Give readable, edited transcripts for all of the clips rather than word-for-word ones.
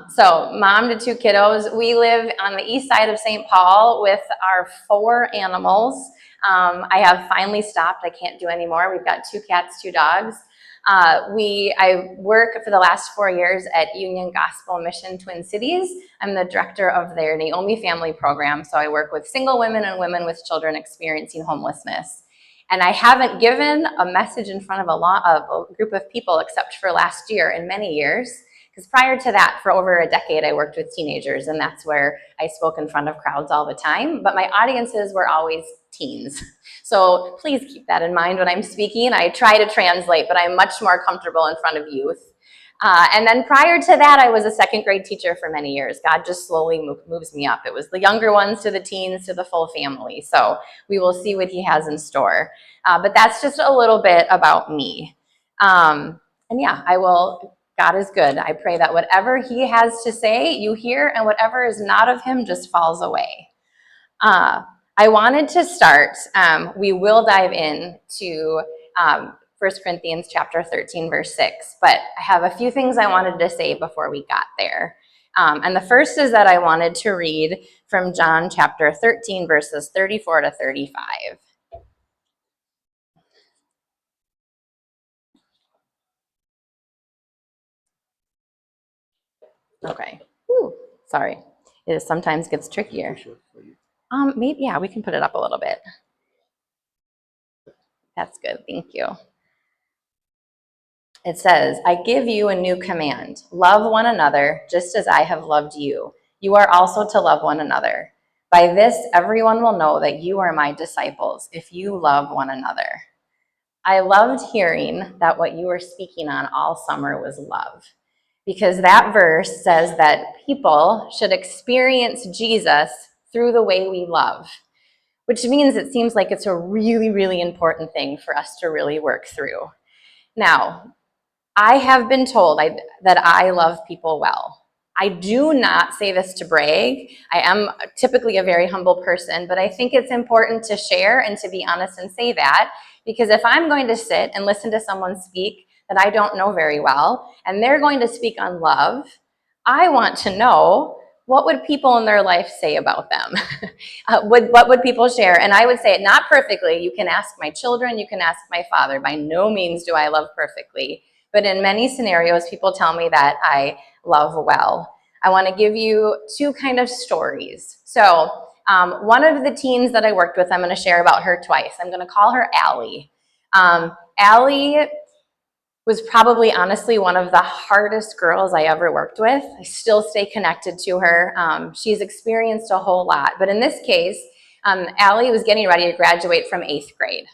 So mom to 2 kiddos. We live on the east side of St. Paul with our 4 animals. I have finally stopped. I can't do anymore. We've got 2 cats, 2 dogs. I work for the last 4 years at Union Gospel Mission Twin Cities. I'm the director of their Naomi Family Program. So I work with single women and women with children experiencing homelessness. And I haven't given a message in front of a group of people except for last year in many years. Because prior to that, for over a decade, I worked with teenagers, and that's where I spoke in front of crowds all the time. But my audiences were always teens. So please keep that in mind when I'm speaking. I try to translate, but I'm much more comfortable in front of youth. And then prior to that, I was a 2nd grade teacher for many years. God just slowly moves me up. It was the younger ones to the teens to the full family. So we will see what he has in store. But that's just a little bit about me. And yeah, God is good. I pray that whatever he has to say, you hear, and whatever is not of him just falls away. I wanted to start, we will dive into 1 Corinthians chapter 13, verse 6, but I have a few things I wanted to say before we got there. And the first is that I wanted to read from John chapter 13, verses 34 to 35. Okay. Ooh, sorry. It sometimes gets trickier. Maybe, yeah, we can put it up a little bit. That's good. Thank you. It says, I give you a new command. Love one another just as I have loved you. You are also to love one another. By this, everyone will know that you are my disciples if you love one another. I loved hearing that what you were speaking on all summer was love, because that verse says that people should experience Jesus through the way we love, which means it seems like it's a really, really important thing for us to really work through. Now, I have been told that I love people well. I do not say this to brag. I am typically a very humble person, but I think it's important to share and to be honest and say that, because if I'm going to sit and listen to someone speak that I don't know very well, and they're going to speak on love, I want to know, what would people in their life say about them? What would people share? And I would say it not perfectly. You can ask my children, you can ask my father. By no means do I love perfectly. But in many scenarios, people tell me that I love well. I want to give you 2 kind of stories. So one of the teens that I worked with, I'm going to share about her twice. I'm going to call her Allie. Allie was probably honestly one of the hardest girls I ever worked with. I still stay connected to her. She's experienced a whole lot. But in this case, Allie was getting ready to graduate from 8th grade.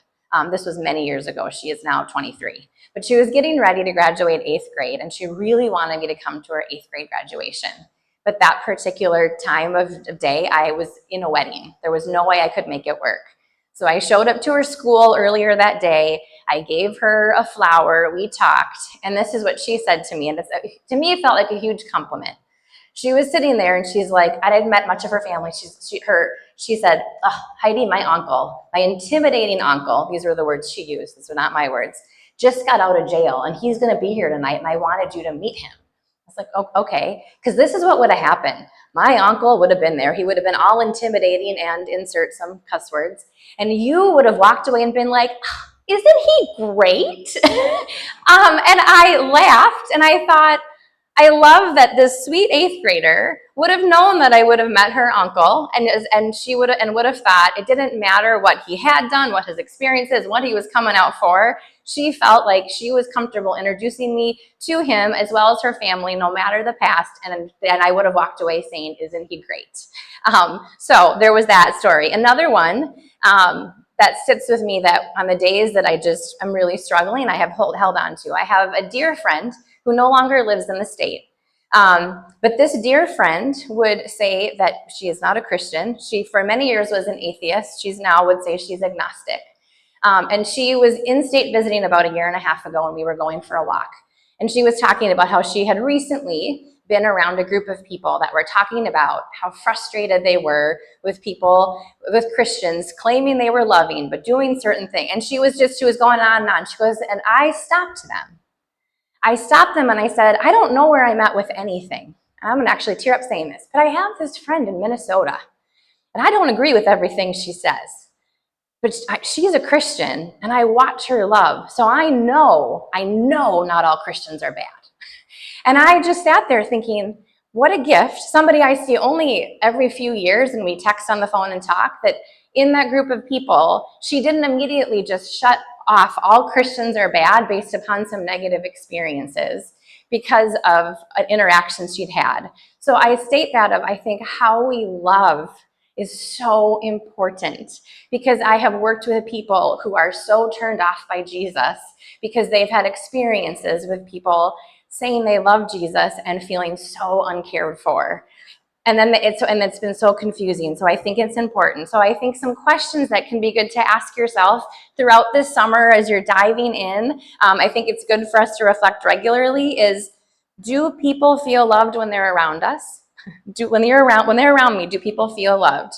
This was many years ago. She is now 23. But she was getting ready to graduate 8th grade, and she really wanted me to come to her 8th grade graduation. But that particular time of day, I was in a wedding. There was no way I could make it work. So I showed up to her school earlier that day. I gave her a flower. We talked, and this is what she said to me. And to me, it felt like a huge compliment. She was sitting there, and she's like, I hadn't met much of her family. She said, oh, Heidi, my uncle, my intimidating uncle, these were the words she used, these were not my words, just got out of jail, and he's going to be here tonight, and I wanted you to meet him. I was like, oh, okay, because this is what would have happened. My uncle would have been there. He would have been all intimidating and insert some cuss words, and you would have walked away and been like, isn't he great? And I laughed, and I thought, I love that this sweet 8th grader would have known that I would have met her uncle, and she would have thought it didn't matter what he had done, what his experiences, what he was coming out for. She felt like she was comfortable introducing me to him as well as her family, no matter the past, and I would have walked away saying, isn't he great? So there was that story. Another one that sits with me, that on the days that I'm really struggling, I have held on to. I have a dear friend who no longer lives in the state. But this dear friend would say that she is not a Christian. She, for many years, was an atheist. She's now would say she's agnostic. And she was in state visiting about a year and a half ago, and we were going for a walk. And she was talking about how she had recently been around a group of people that were talking about how frustrated they were with people, with Christians, claiming they were loving, but doing certain things. And she was going on and on. She goes, and I stopped them and I said, I don't know where I'm at with anything. And I'm going to actually tear up saying this, but I have this friend in Minnesota, and I don't agree with everything she says. But she's a Christian, and I watch her love. So I know not all Christians are bad. And I just sat there thinking, what a gift. Somebody I see only every few years, and we text on the phone and talk, that in that group of people, she didn't immediately just shut off all Christians are bad based upon some negative experiences because of an interaction she'd had. So I state that of, I think, how we love is so important, because I have worked with people who are so turned off by Jesus because they've had experiences with people saying they love Jesus and feeling so uncared for. And then it's been so confusing. So I think it's important. So I think some questions that can be good to ask yourself throughout this summer as you're diving in, I think it's good for us to reflect regularly is, do people feel loved when they're around us? When they're around me, do people feel loved?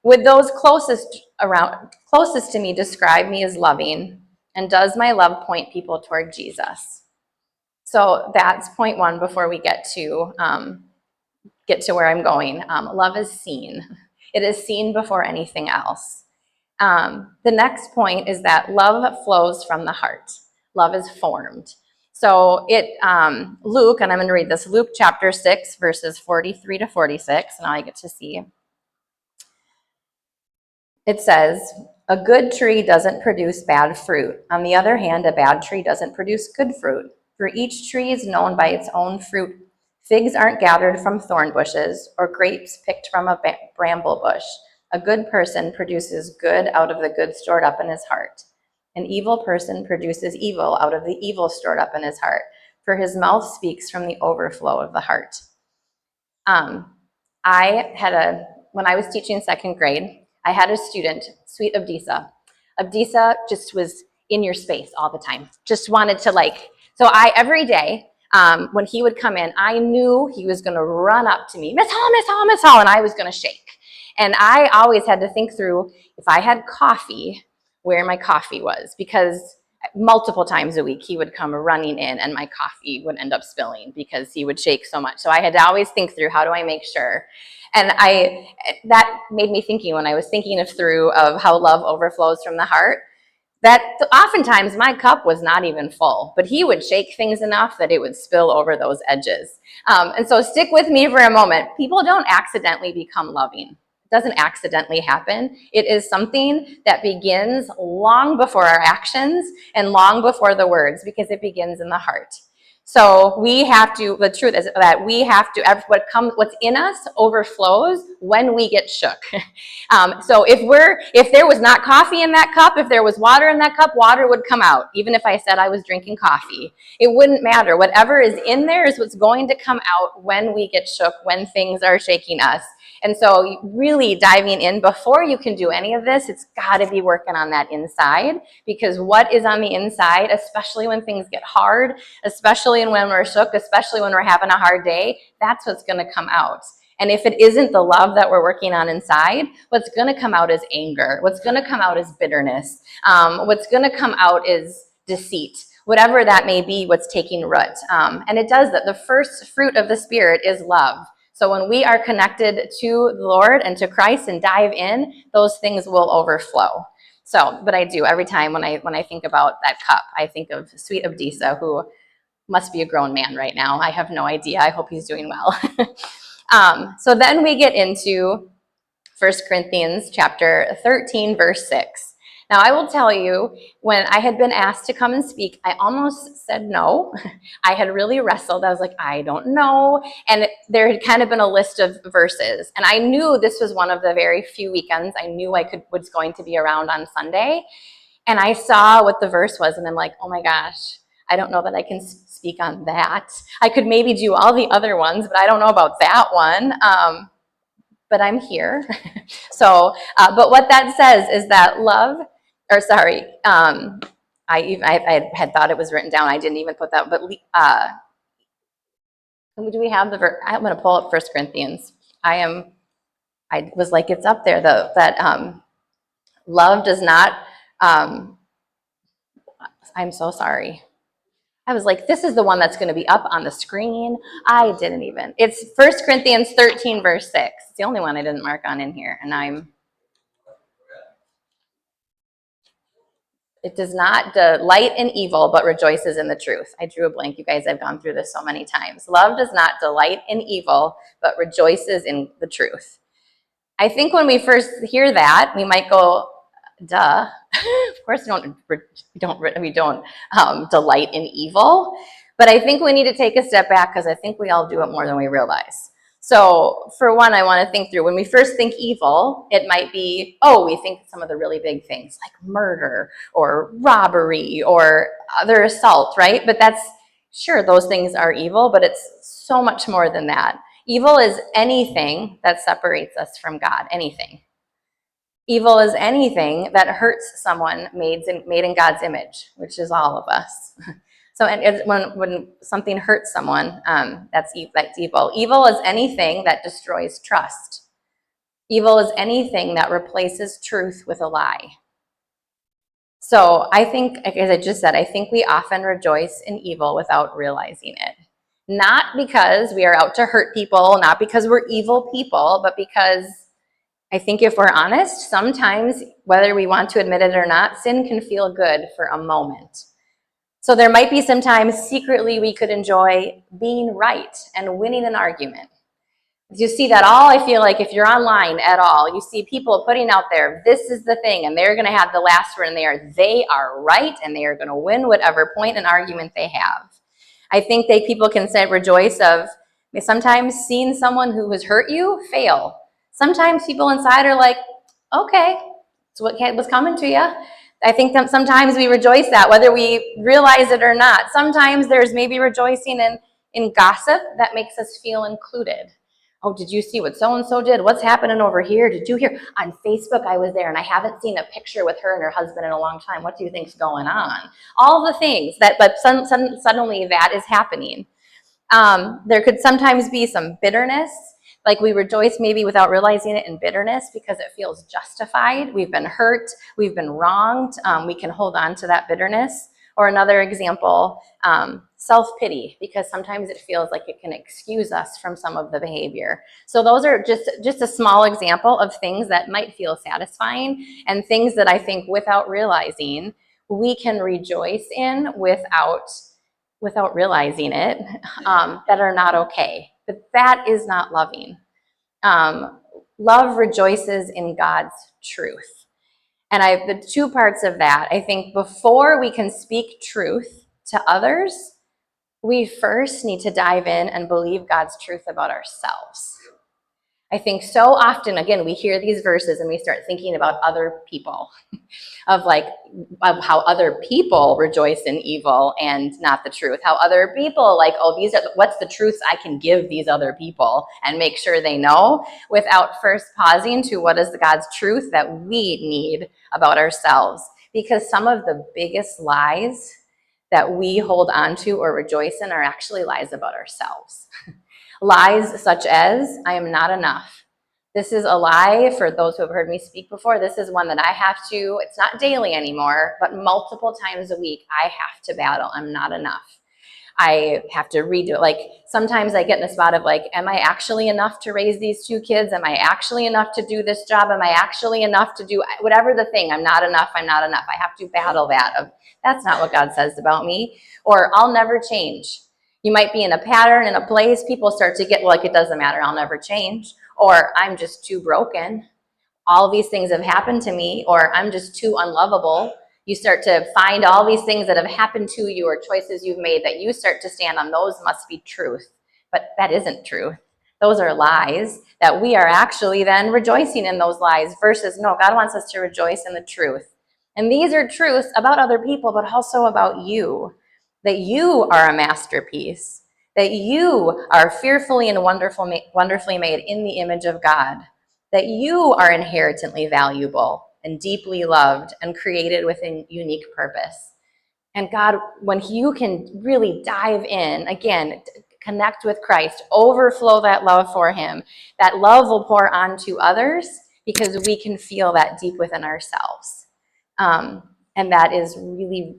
Would those closest to me describe me as loving? And does my love point people toward Jesus? So that's point one before we get to where I'm going. Love is seen. It is seen before anything else. The next point is that love flows from the heart. Love is formed. So Luke, and I'm going to read this, Luke chapter 6, verses 43 to 46, and I get to see. It says, a good tree doesn't produce bad fruit. On the other hand, a bad tree doesn't produce good fruit. For each tree is known by its own fruit. Figs aren't gathered from thorn bushes, or grapes picked from a bramble bush. A good person produces good out of the good stored up in his heart. An evil person produces evil out of the evil stored up in his heart, for his mouth speaks from the overflow of the heart. When I was teaching second grade, I had a student, sweet Abdisa. Abdisa just was in your space all the time. Just wanted to every day, when he would come in, I knew he was gonna run up to me, Miss Hall, Miss Hall, Miss Hall, and I was gonna shake. And I always had to think through, if I had coffee, where my coffee was, because multiple times a week he would come running in and my coffee would end up spilling because he would shake so much. So I had to always think through, how do I make sure? And that made me thinking, when I was thinking through how love overflows from the heart, that oftentimes my cup was not even full, but he would shake things enough that it would spill over those edges. And so stick with me for a moment. People don't accidentally become loving. It doesn't accidentally happen. It is something that begins long before our actions and long before the words, because it begins in the heart. So the truth is that what's in us overflows when we get shook. So if there was not coffee in that cup, if there was water in that cup, water would come out. Even if I said I was drinking coffee, it wouldn't matter. Whatever is in there is what's going to come out when we get shook, when things are shaking us. And so really diving in, before you can do any of this, it's got to be working on that inside, because what is on the inside, especially when things get hard, especially when we're shook, especially when we're having a hard day, that's what's going to come out. And if it isn't the love that we're working on inside, what's going to come out is anger. What's going to come out is bitterness. What's going to come out is deceit. Whatever that may be, what's taking root. And it does that. The first fruit of the Spirit is love. So when we are connected to the Lord and to Christ and dive in, those things will overflow. So, but I do every time when I think about that cup, I think of sweet Abdisa, who must be a grown man right now. I have no idea. I hope he's doing well. So then we get into 1 Corinthians chapter 13, verse 6. Now, I will tell you, when I had been asked to come and speak, I almost said no. I had really wrestled. I was like, I don't know. And there had kind of been a list of verses. And I knew this was one of the very few weekends I knew was going to be around on Sunday. And I saw what the verse was, and I'm like, oh my gosh, I don't know that I can speak on that. I could maybe do all the other ones, but I don't know about that one. But I'm here. So, but what that says is that I had thought it was written down. I didn't even put that, but do we have the verse? I'm going to pull up 1 Corinthians. I was like, it's up there though, that love does not, I'm so sorry. I was like, this is the one that's going to be up on the screen. I didn't even. It's 1 Corinthians 13, verse 6. It's the only one I didn't mark on in here. And it does not delight in evil, but rejoices in the truth. I drew a blank, you guys. I've gone through this so many times. Love does not delight in evil, but rejoices in the truth. I think when we first hear that, we might go, duh. Of course, we don't delight in evil. But I think we need to take a step back because I think we all do it more than we realize. So for one, I want to think through when we first think evil, it might be, we think some of the really big things like murder or robbery or other assault, right? But that's sure, those things are evil, but it's so much more than that. Evil is anything that separates us from God, anything. Evil is anything that hurts someone made in God's image, which is all of us. So when something hurts someone, that's evil. Evil is anything that destroys trust. Evil is anything that replaces truth with a lie. So I think, as I just said, I think we often rejoice in evil without realizing it. Not because we are out to hurt people, not because we're evil people, but because I think if we're honest, sometimes, whether we want to admit it or not, sin can feel good for a moment. So there might be some times secretly we could enjoy being right and winning an argument. You see that I feel like if you're online at all, you see people putting out there, this is the thing, and they're going to have the last word, and they are right, and they are going to win whatever point and argument they have. I think that people can rejoice of sometimes seeing someone who has hurt you fail. Sometimes people inside are like, okay, it's what was coming to you. I think that sometimes we rejoice that, whether we realize it or not. Sometimes there's maybe rejoicing in gossip that makes us feel included. Oh, did you see what so-and-so did? What's happening over here? Did you hear? On Facebook, I was there, and I haven't seen a picture with her and her husband in a long time. What do you think's going on? All the things but suddenly that is happening. There could sometimes be some bitterness, like we rejoice maybe without realizing it in bitterness because it feels justified. We've been hurt, we've been wronged. We can hold on to that bitterness. Or another example, self-pity, because sometimes it feels like it can excuse us from some of the behavior. So those are just a small example of things that might feel satisfying and things that I think without realizing we can rejoice in without realizing it, that are not okay. But that is not loving. Love rejoices in God's truth. And the two parts of that, I think before we can speak truth to others, we first need to dive in and believe God's truth about ourselves. I think so often, again, we hear these verses and we start thinking about other people, of how other people rejoice in evil and not the truth. How other people what's the truth I can give these other people and make sure they know, without first pausing to what is God's truth that we need about ourselves. Because some of the biggest lies that we hold on to or rejoice in are actually lies about ourselves. Lies such as, I am not enough. This is a lie for those who have heard me speak before. This is one that I have to, it's not daily anymore, but multiple times a week, I have to battle. I'm not enough. I have to redo it. Sometimes I get in a spot of am I actually enough to raise these two kids? Am I actually enough to do this job? Am I actually enough to do whatever the thing? I'm not enough. I'm not enough. I have to battle that of, that's not what God says about me. Or I'll never change. You might be in a pattern, in a place, people start to get it doesn't matter, I'll never change. Or I'm just too broken. All these things have happened to me, or I'm just too unlovable. You start to find all these things that have happened to you or choices you've made that you start to stand on. Those must be truth. But that isn't truth. Those are lies that we are actually then rejoicing in those lies versus no, God wants us to rejoice in the truth. And these are truths about other people, but also about you. That you are a masterpiece, that you are fearfully and wonderfully made in the image of God, that you are inherently valuable and deeply loved and created with a unique purpose. And God, when you can really dive in, again, connect with Christ, overflow that love for him, that love will pour onto others because we can feel that deep within ourselves. And that is really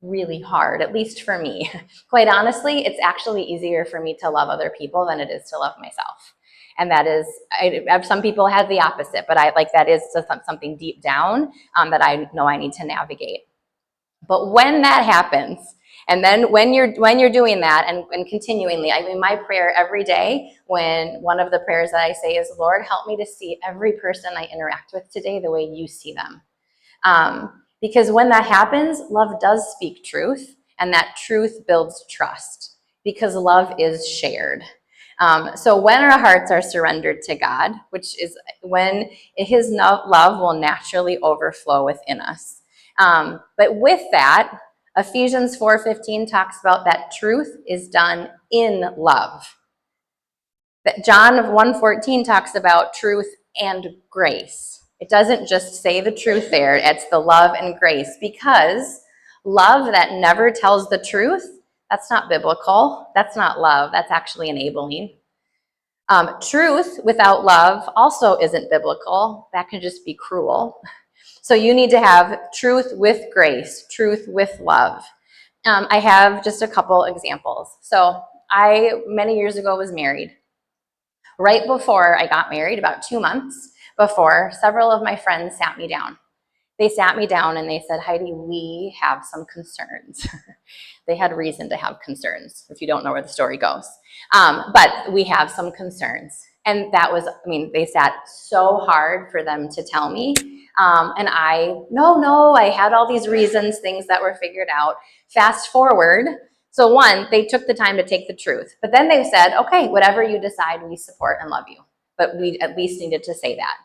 really hard, at least for me. Quite honestly, it's actually easier for me to love other people than it is to love myself. And that is, some people have the opposite, but that is something deep down that I know I need to navigate. But when that happens, and then when you're doing that and continually, I mean, my prayer every day, when one of the prayers that I say is, Lord, help me to see every person I interact with today the way you see them. Because when that happens, love does speak truth, and that truth builds trust, because love is shared. So when our hearts are surrendered to God, which is when his love will naturally overflow within us. But with that, Ephesians 4:15 talks about that truth is done in love. That John 1:14 talks about truth and grace. It doesn't just say the truth there, it's the love and grace, because love that never tells the truth, that's not biblical. That's not love. That's actually enabling. Truth without love also isn't biblical. That can just be cruel. So you need to have truth with grace, truth with love. I have just a couple examples. So I, many years ago, was married. Right before I got married, about 2 months before, several of my friends sat me down. They sat me down and they said, Heidi, we have some concerns. They had reason to have concerns, if you don't know where the story goes. But we have some concerns. And that was, I mean, they sat so hard for them to tell me. And I had all these reasons, things that were figured out. Fast forward. So one, they took the time to take the truth. But then they said, okay, whatever you decide, we support and love you. But we at least needed to say that.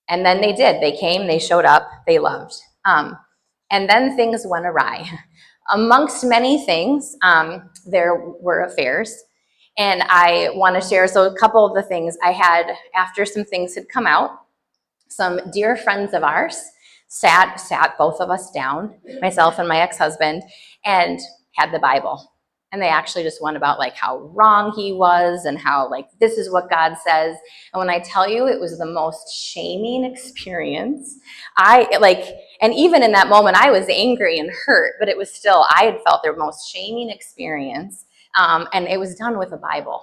And then they did. They came, they showed up, they loved. And then things went awry. Amongst many things, there were affairs. And I want to share, so a couple of the things I had, after some things had come out, some dear friends of ours sat both of us down, myself and my ex-husband, and had the Bible. And they actually just went about like how wrong he was and how like this is what God says. And when I tell you, it was the most shaming experience. And even in that moment, I was angry and hurt, but it was still, I had felt their most shaming experience. And it was done with a Bible.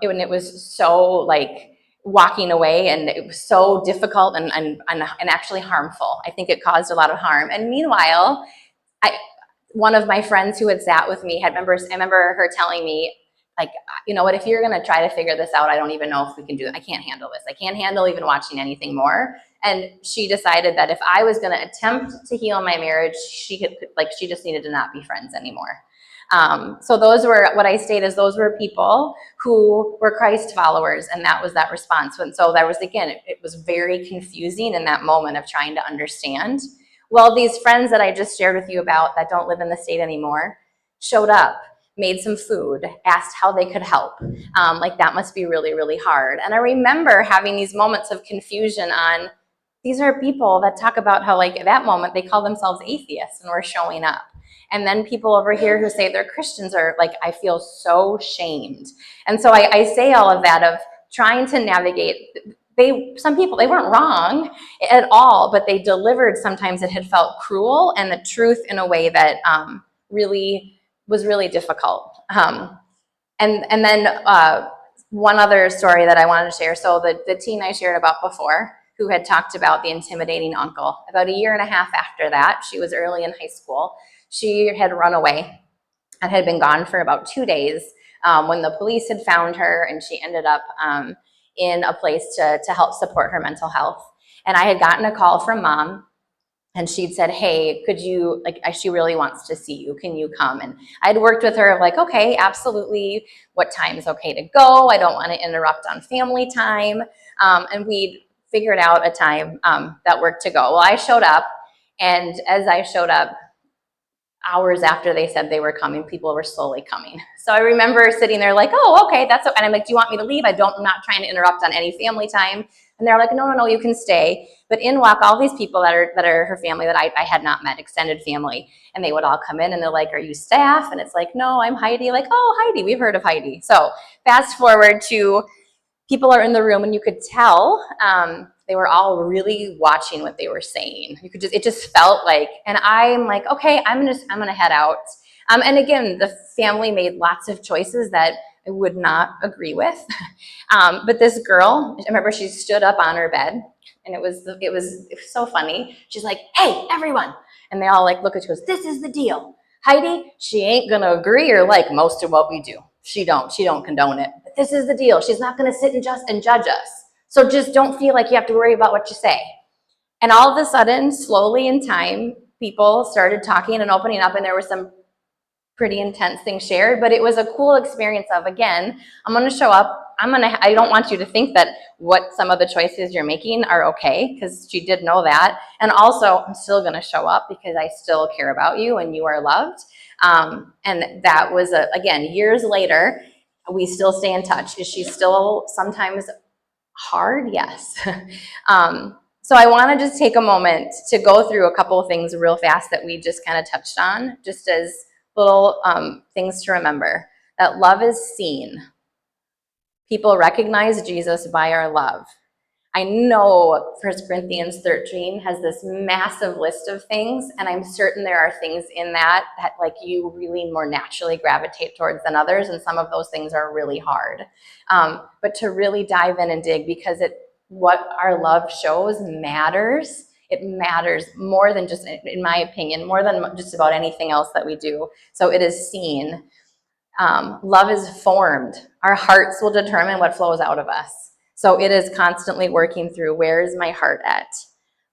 It was so like walking away, and it was so difficult and actually harmful. I think it caused a lot of harm. And meanwhile, one of my friends who had sat with me I remember her telling me, like, you know what, if you're going to try to figure this out, I don't even know if we can do it. I can't handle this. I can't handle even watching anything more. And she decided that if I was going to attempt to heal my marriage, she just needed to not be friends anymore. So those were, what I state is those were people who were Christ followers, and that was that response. And so there was, again, it was very confusing in that moment of trying to understand. Well, these friends that I just shared with you about that don't live in the state anymore showed up, made some food, asked how they could help. Like that must be really, really hard. And I remember having these moments of confusion on, these are people that talk about how like at that moment they call themselves atheists and were showing up. And then people over here who say they're Christians are like, I feel so shamed. And so I say all of that of trying to navigate. Some people, they weren't wrong at all, but they delivered sometimes it had felt cruel and the truth in a way that really was really difficult. And then one other story that I wanted to share. So the teen I shared about before, who had talked about the intimidating uncle, about a year and a half after that, she was early in high school, she had run away and had been gone for about 2 days when the police had found her, and she ended up in a place to help support her mental health. And I had gotten a call from mom, and she'd said, hey, could you, like, she really wants to see you. Can you come? And I'd worked with her like, okay, absolutely. What time is okay to go? I don't want to interrupt on family time. And we'd figured out a time that worked to go. Well, I showed up, and as I showed up, hours after they said they were coming, people were slowly coming. So I remember sitting there like, oh, okay, that's okay. And I'm like, do you want me to leave? I'm not trying to interrupt on any family time. And they're like, no, you can stay. But in walk all these people that are her family that I had not met, extended family. And they would all come in and they're like, are you staff? And it's like, no, I'm Heidi. Like, oh, Heidi, we've heard of Heidi. So fast forward to people are in the room, and you could tell They were all really watching what they were saying. It just felt like, and I'm like, okay, I'm gonna head out. And again, the family made lots of choices that I would not agree with. But this girl, I remember she stood up on her bed, and it was so funny. She's like, "Hey, everyone!" And they all like look at her. She goes, "This is the deal. Heidi, she ain't gonna agree or like most of what we do. She don't condone it. But this is the deal. She's not gonna sit and judge us. So just don't feel like you have to worry about what you say." And all of a sudden, slowly in time, people started talking and opening up, and there were some pretty intense things shared, but it was a cool experience of, again, I'm going to show up. I don't want you to think that what some of the choices you're making are okay, because she did know that. And also, I'm still going to show up because I still care about you and you are loved. And that was, again, years later, we still stay in touch. Is she still sometimes hard? Yes. So I want to just take a moment to go through a couple of things real fast that we just kind of touched on, just as little things to remember. That love is seen. People recognize Jesus by our love. I know 1 Corinthians 13 has this massive list of things, and I'm certain there are things in that like you really more naturally gravitate towards than others, and some of those things are really hard. But to really dive in and dig, because what our love shows matters. It matters more than just, in my opinion, more than just about anything else that we do. So it is seen. Love is formed. Our hearts will determine what flows out of us. So it is constantly working through, where is my heart at?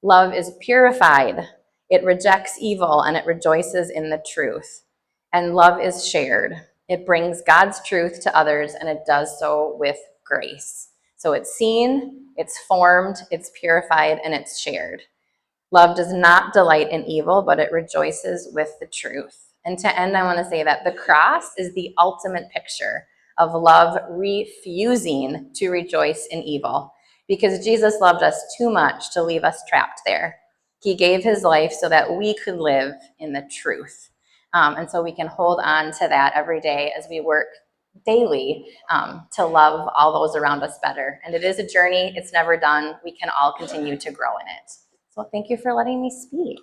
Love is purified. It rejects evil and it rejoices in the truth. And love is shared. It brings God's truth to others, and it does so with grace. So it's seen, it's formed, it's purified, and it's shared. Love does not delight in evil, but it rejoices with the truth. And to end, I want to say that the cross is the ultimate picture of love refusing to rejoice in evil, because Jesus loved us too much to leave us trapped there. He gave his life so that we could live in the truth. And so we can hold on to that every day as we work daily to love all those around us better. And it is a journey. It's never done. We can all continue to grow in it. So thank you for letting me speak.